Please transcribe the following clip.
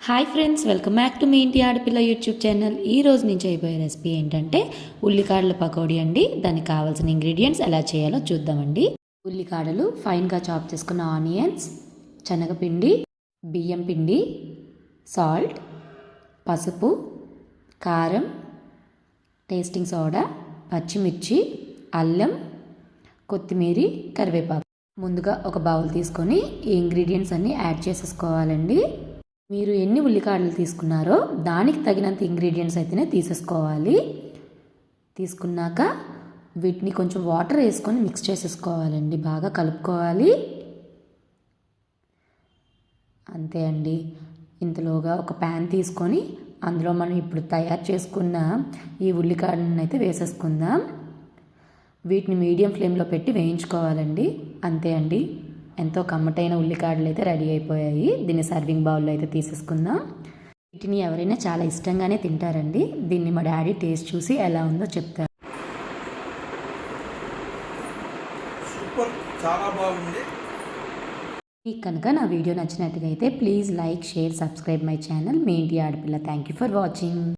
Hi friends, welcome back to మీ ఇంటి ఆడపిల్ల యూట్యూబ్ ఛానల్. ఈ రోజు నేను చేయబోయే రెసిపీ ఏంటంటే ఉల్లికాడల పకోడీ అండి. దానికి కావాల్సిన ఇంగ్రీడియంట్స్ ఎలా చేయాలో చూద్దామండి. ఉల్లికాడలు, ఫైన్గా చాప్ చేసుకున్న ఆనియన్స్, శనగపిండి, బియ్యం పిండి, సాల్ట్, పసుపు, కారం, టేస్టింగ్ సోడా, పచ్చిమిర్చి, అల్లం, కొత్తిమీర, కరివేపాకు. ముందుగా ఒక బౌల్ తీసుకొని ఈ ఇంగ్రీడియంట్స్ అన్నీ యాడ్ చేసేసుకోవాలండి. మీరు ఎన్ని ఉల్లికాడలు తీసుకున్నారో దానికి తగినంత ఇంగ్రీడియంట్స్ అయితేనే తీసేసుకోవాలి. తీసుకున్నాక వీటిని కొంచెం వాటర్ వేసుకొని మిక్స్ చేసేసుకోవాలండి. బాగా కలుపుకోవాలి. అంతే అండి. ఇంతలోగా ఒక ప్యాన్ తీసుకొని అందులో మనం ఇప్పుడు తయారు చేసుకున్న ఈ ఉల్లికాడలను అయితే వేసేసుకుందాం. వీటిని మీడియం ఫ్లేమ్లో పెట్టి వేయించుకోవాలండి. అంతే అండి, ఎంతో కమ్మటైన ఉల్లికాడలు అయితే రెడీ అయిపోయాయి. దీన్ని సర్వింగ్ బౌల్లో అయితే తీసేసుకుందాం. వీటిని ఎవరైనా చాలా ఇష్టంగానే తింటారండి. దీన్ని మా డాడీ టేస్ట్ చూసి ఎలా ఉందో చెప్తారు. సూపర్, చాలా బాగుంది. మీకు కనుక నా వీడియో నచ్చినట్టుగా అయితే please like, share, subscribe my channel మీ ఇంటి ఆడపిల్ల. Thank you for watching.